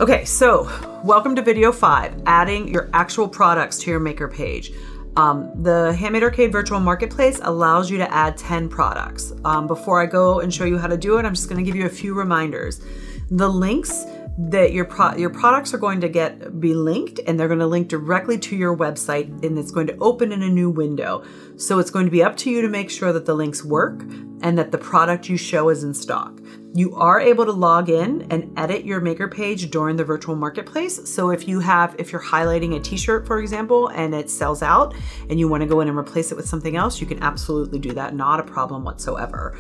Okay, so welcome to video 5, adding your actual products to your maker page. The Handmade Arcade Virtual Marketplace allows you to add 10 products. Before I go and show you how to do it, I'm just going to give you a few reminders. The links that your products are going to be linked, and they're going to link directly to your website, and it's going to open in a new window. So it's going to be up to you to make sure that the links work and that the product you show is in stock. You are able to log in and edit your maker page during the virtual marketplace. So if you're highlighting a t-shirt, for example, and it sells out and you want to go in and replace it with something else, you can absolutely do that. Not a problem whatsoever.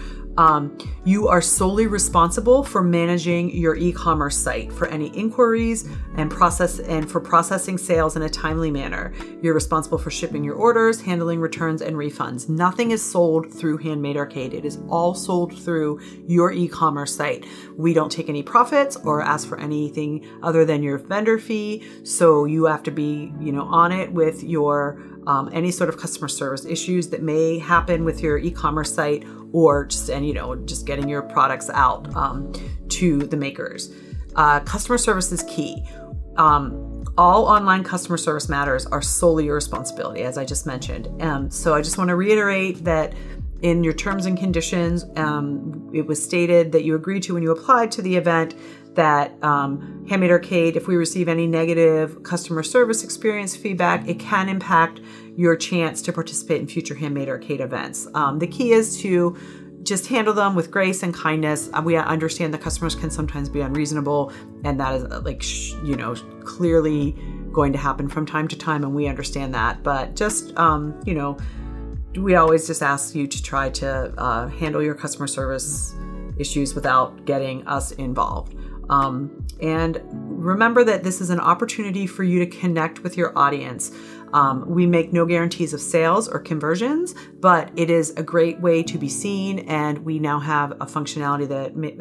You are solely responsible for managing your e-commerce site for any inquiries and for processing sales in a timely manner. You're responsible for shipping your orders, handling returns and refunds. Nothing is sold through Handmade Arcade. It is all sold through your e-commerce site. We don't take any profits or ask for anything other than your vendor fee. So you have to be, on it with your any sort of customer service issues that may happen with your e-commerce site, or just getting your products out to the makers. Customer service is key. All online customer service matters are solely your responsibility, as I just mentioned. So I just want to reiterate that in your terms and conditions, it was stated that you agreed to when you applied to the event that Handmade Arcade, if we receive any negative customer service experience feedback, it can impact your chance to participate in future Handmade Arcade events. The key is to just handle them with grace and kindness. We understand that customers can sometimes be unreasonable, and that is clearly going to happen from time to time, and we understand that. But just, we always just ask you to try to handle your customer service issues without getting us involved. And remember that this is an opportunity for you to connect with your audience. We make no guarantees of sales or conversions, but it is a great way to be seen. And we now have a functionality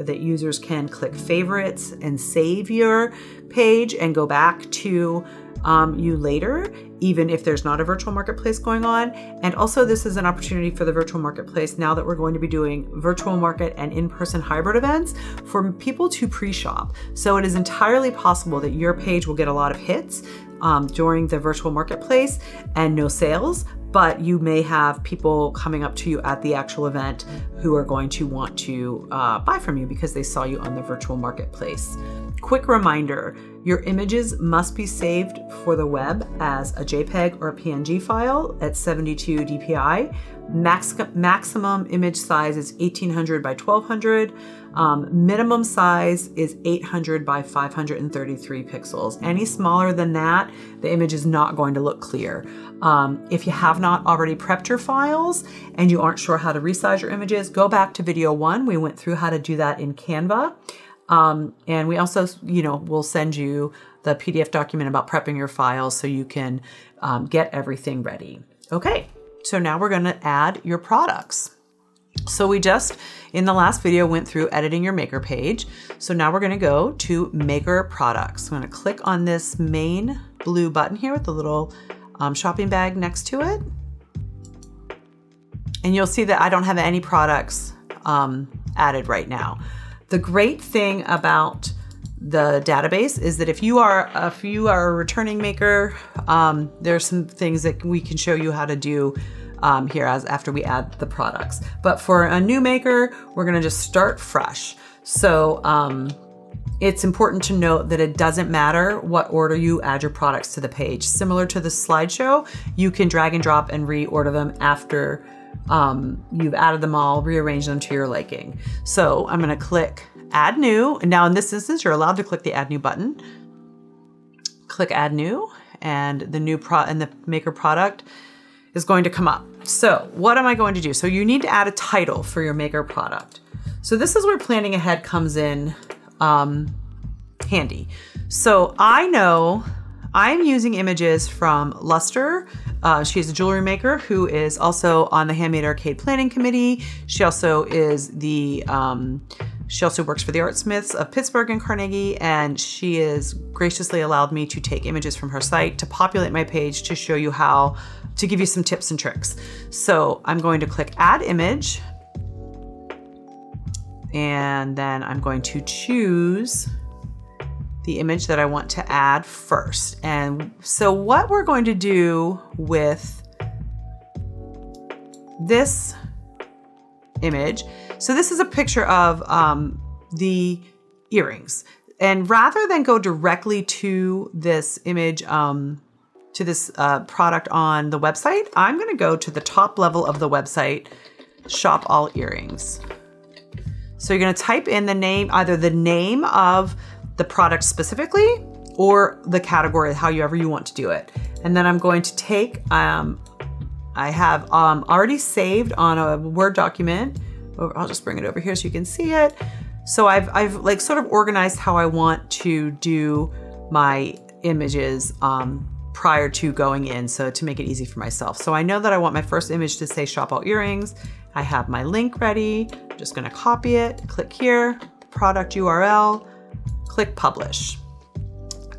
that users can click favorites and save your page and go back to you later, even if there's not a virtual marketplace going on. And also, this is an opportunity for the virtual marketplace, now that we're going to be doing virtual market and in-person hybrid events, for people to pre-shop. So it is entirely possible that your page will get a lot of hits during the virtual marketplace and no sales, but you may have people coming up to you at the actual event who are going to want to buy from you because they saw you on the virtual marketplace. Quick reminder, your images must be saved for the web as a JPEG or a PNG file at 72 dpi. Maximum image size is 1800 by 1200. Minimum size is 800 by 533 pixels. Any smaller than that, the image is not going to look clear. If you have not already prepped your files and you aren't sure how to resize your images, go back to video 1. We went through how to do that in Canva. And we also, we'll send you the PDF document about prepping your files so you can get everything ready. Okay, so now we're going to add your products. So we just, in the last video, went through editing your maker page. So now we're going to go to Maker Products. I'm going to click on this main blue button here with the little shopping bag next to it. And you'll see that I don't have any products added right now. The great thing about the database is that if you are a returning maker, there's some things that we can show you how to do here after we add the products. But for a new maker, we're gonna just start fresh. So it's important to note that it doesn't matter what order you add your products to the page. Similar to the slideshow, you can drag and drop and reorder them after you've added them all, rearrange them to your liking. So I'm gonna click Add New. And now in this instance, you're allowed to click the Add New button. Click Add New, and the maker product is going to come up. So what am I going to do? So you need to add a title for your maker product. So this is where planning ahead comes in handy. So I know I'm using images from Luster. She's a jewelry maker who is also on the Handmade Arcade Planning Committee. She also is she also works for the Artsmiths of Pittsburgh and Carnegie, and she has graciously allowed me to take images from her site to populate my page to show you how to give you some tips and tricks. So I'm going to click Add Image, and then I'm going to choose the image that I want to add first. And so what we're going to do with this image, so this is a picture of the earrings. And rather than go directly to this image, to this product on the website, I'm gonna go to the top level of the website, Shop All Earrings. So you're gonna type in the name, either the name of the product specifically or the category, however you want to do it. And then I'm going to take, I have already saved on a Word document. I'll just bring it over here so you can see it. So I've like sort of organized how I want to do my images prior to going in, so to make it easy for myself. So I know that I want my first image to say Shop All Earrings. I have my link ready. I'm just gonna copy it, click here, product URL, click publish.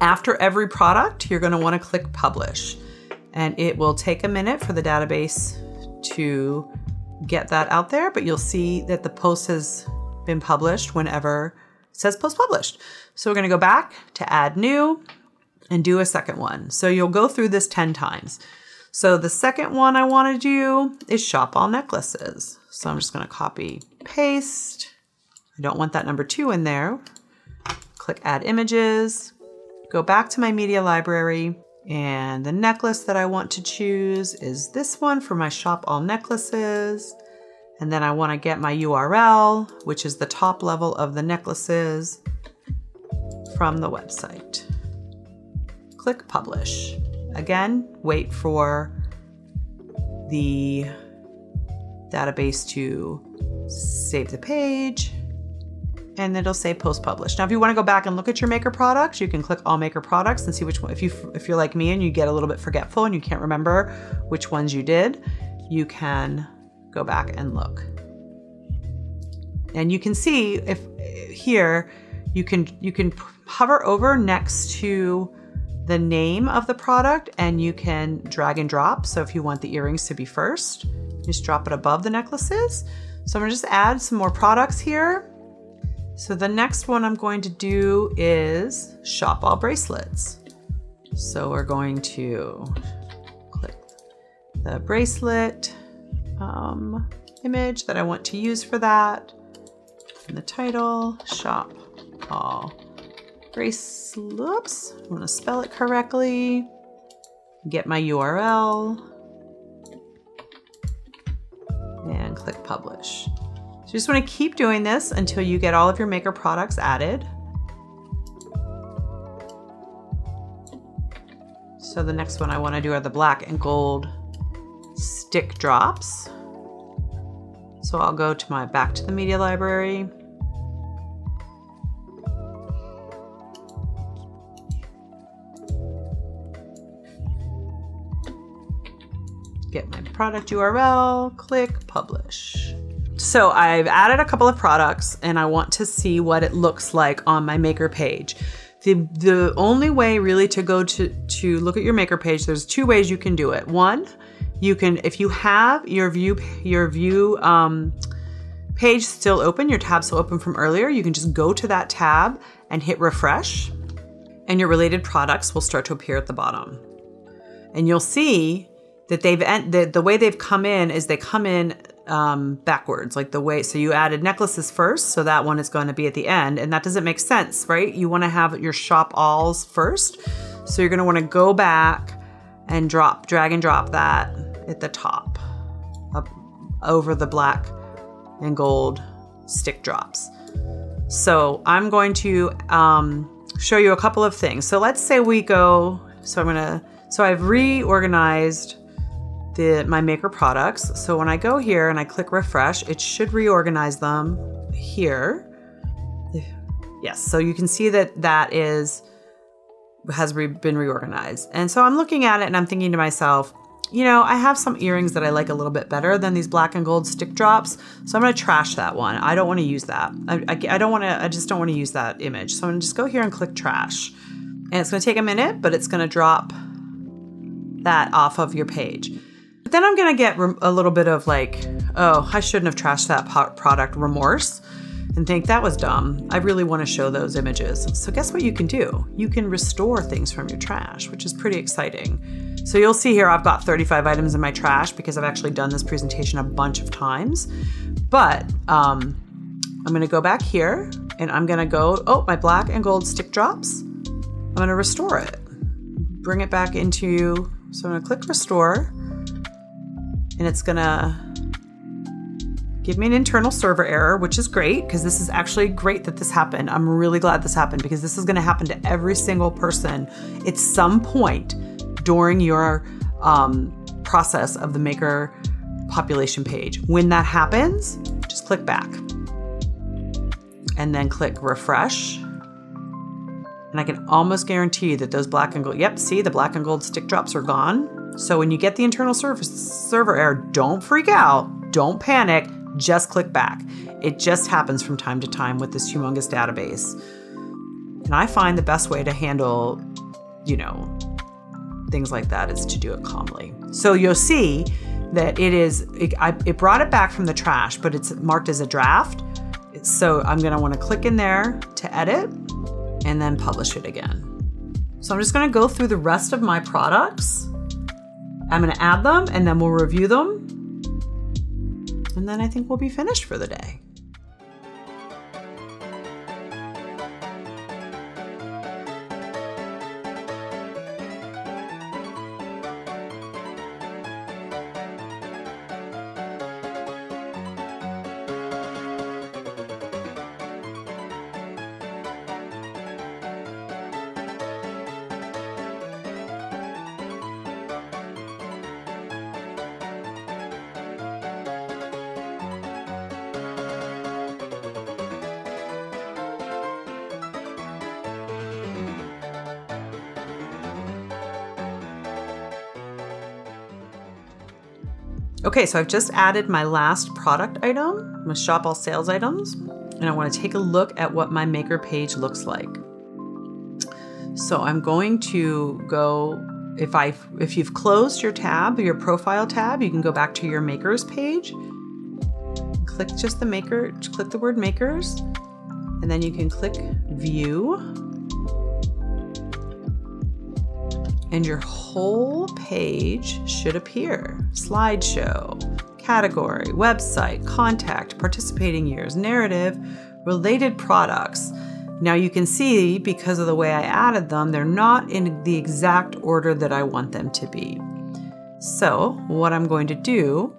After every product, you're gonna wanna click publish. And it will take a minute for the database to get that out there, but you'll see that the post has been published whenever it says post published. So we're gonna go back to add new and do a second one. So you'll go through this 10 times. So the second one I wanna do is Shop All Necklaces. So I'm just gonna copy, paste. I don't want that number 2 in there. Click add images, go back to my media library, and the necklace that I want to choose is this one for my Shop All Necklaces. And then I want to get my URL, which is the top level of the necklaces from the website. Click publish. Again, wait for the database to save the page. And it'll say post published. Now, if you want to go back and look at your maker products, you can click all maker products and see which one. If you're like me and you get a little bit forgetful and you can't remember which ones you did, you can go back and look. And you can see if here you can hover over next to the name of the product and you can drag and drop. So if you want the earrings to be first, just drop it above the necklaces. So I'm gonna just add some more products here. So the next one I'm going to do is Shop All Bracelets. So we're going to click the bracelet image that I want to use for that. And the title, Shop All Bracelets. I'm gonna spell it correctly. Get my URL. And click publish. So you just want to keep doing this until you get all of your maker products added. So the next one I want to do are the black and gold stick drops. So I'll go to back to the media library. Get my product URL, click publish. So I've added a couple of products and I want to see what it looks like on my maker page. The only way really to go to look at your maker page, there's 2 ways you can do it. One, you can, if you have your view page still open, your tab still open from earlier, you can just go to that tab and hit refresh and your related products will start to appear at the bottom. And you'll see that the way they've come in is they come in backwards, like the way, so you added necklaces first, so that one is going to be at the end, and that doesn't make sense, right? You want to have your Shop Alls first, so you're going to want to go back and drag and drop that at the top, up over the black and gold stick drops. So I'm going to show you a couple of things. So let's say we go, so I've reorganized my maker products. So when I go here and I click refresh, it should reorganize them here. Yes, so you can see that has been reorganized. And so I'm looking at it and I'm thinking to myself, you know, I have some earrings that I like a little bit better than these black and gold stick drops. So I'm gonna trash that one. I don't wanna use that. I just don't wanna use that image. So I'm gonna just go here and click trash. And it's gonna take a minute, but it's gonna drop that off of your page. But then I'm gonna get a little bit of like, oh, I shouldn't have trashed that product remorse. and think that was dumb. I really want to show those images. So guess what you can do? You can restore things from your trash, which is pretty exciting. So you'll see here I've got 35 items in my trash because I've actually done this presentation a bunch of times. But I'm gonna go back here and I'm gonna go, oh, my black and gold stick drops. I'm gonna restore it. Bring it back into, so I'm gonna click restore, and it's gonna give me an internal server error, which is great because this is actually great that this happened. I'm really glad this happened because this is gonna happen to every single person at some point during your process of the maker population page. When that happens, just click back and then click refresh. And I can almost guarantee that those black and gold, yep, see the black and gold stick drops are gone. So when you get the internal server error, don't freak out, don't panic, just click back. It just happens from time to time with this humongous database. And I find the best way to handle, you know, things like that is to do it calmly. So you'll see that it brought it back from the trash, but it's marked as a draft. So I'm gonna wanna click in there to edit and then publish it again. So I'm just gonna go through the rest of my products. I'm gonna add them and then we'll review them. And then I think we'll be finished for the day. Okay, so I've just added my last product item, my shop all sales items, and I want to take a look at what my maker page looks like. So I'm going to go, if you've closed your tab, your profile tab, you can go back to your makers page, click just the maker, click the word makers, and then you can click view. And your whole page should appear. Slideshow, category, website, contact, participating years, narrative, related products. Now you can see, because of the way I added them, they're not in the exact order that I want them to be. So what I'm going to do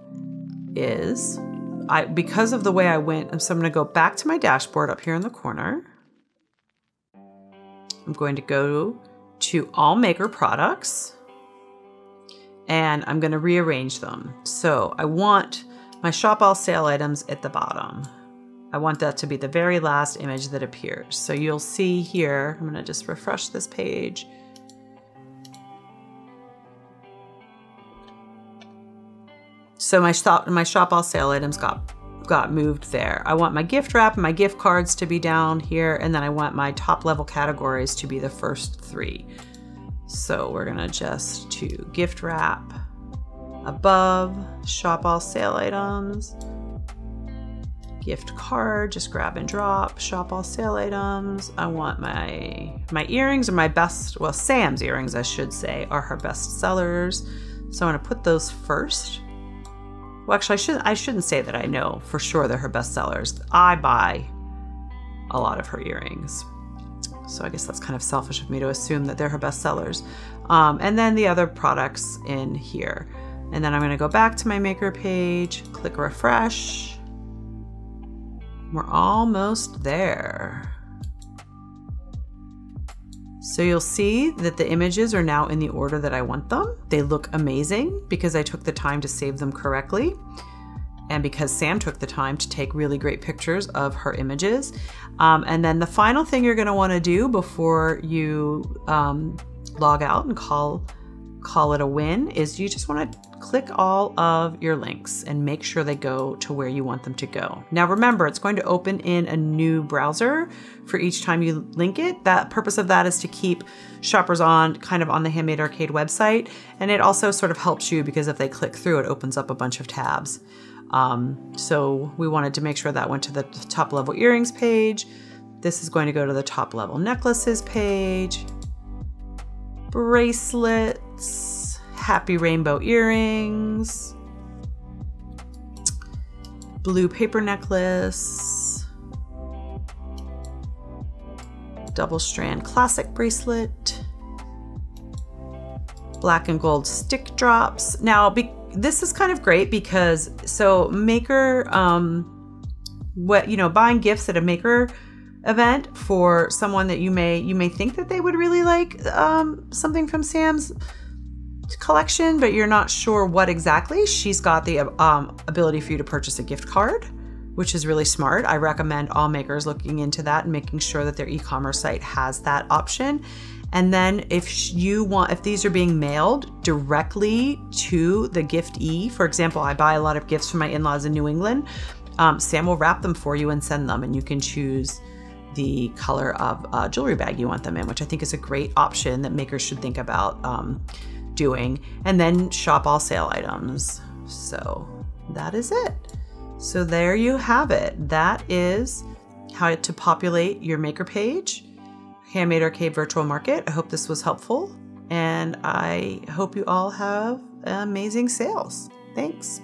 is, because of the way I went, so I'm gonna go back to my dashboard up here in the corner. I'm going to go to all maker products and I'm going to rearrange them. So I want my shop all sale items at the bottom. I want that to be the very last image that appears. So you'll see here, I'm going to just refresh this page. So my shop all sale items got moved there. I want my gift wrap and my gift cards to be down here, and then I want my top level categories to be the first 3. So we're gonna just to gift wrap above, shop all sale items, gift card, just grab and drop, shop all sale items. I want my earrings are my best, well, Sam's earrings I should say are her best sellers. So I'm gonna put those first. Well, actually, I shouldn't say that I know for sure they're her best sellers. I buy a lot of her earrings. So I guess that's kind of selfish of me to assume that they're her best sellers. And then the other products in here. And then I'm gonna go back to my maker page, click refresh. We're almost there. So you'll see that the images are now in the order that I want them. They look amazing because I took the time to save them correctly and because Sam took the time to take really great pictures of her images. And then the final thing you're gonna wanna do before you log out and call it a win is you just wanna click all of your links and make sure they go to where you want them to go. Now remember, it's going to open in a new browser for each time you link it. The purpose of that is to keep shoppers on the Handmade Arcade website. And it also sort of helps you because if they click through, it opens up a bunch of tabs. So we wanted to make sure that went to the top level earrings page. This is going to go to the top level necklaces page. Bracelets, happy rainbow earrings, blue paper necklace, double strand classic bracelet, black and gold stick drops. Now, this is kind of great because maker, buying gifts at a maker event for someone that you may think that they would really like something from Sam's collection, but you're not sure what exactly. She's got the ability for you to purchase a gift card, which is really smart. I recommend all makers looking into that and making sure that their e-commerce site has that option. And then if these are being mailed directly to the giftee, for example, I buy a lot of gifts for my in-laws in New England, Sam will wrap them for you and send them, and you can choose the color of jewelry bag you want them in, which I think is a great option that makers should think about doing. And then shop all sale items. So that is it. So there you have it. That is how to populate your maker page. Handmade Arcade Virtual Market. I hope this was helpful, and I hope you all have amazing sales. Thanks.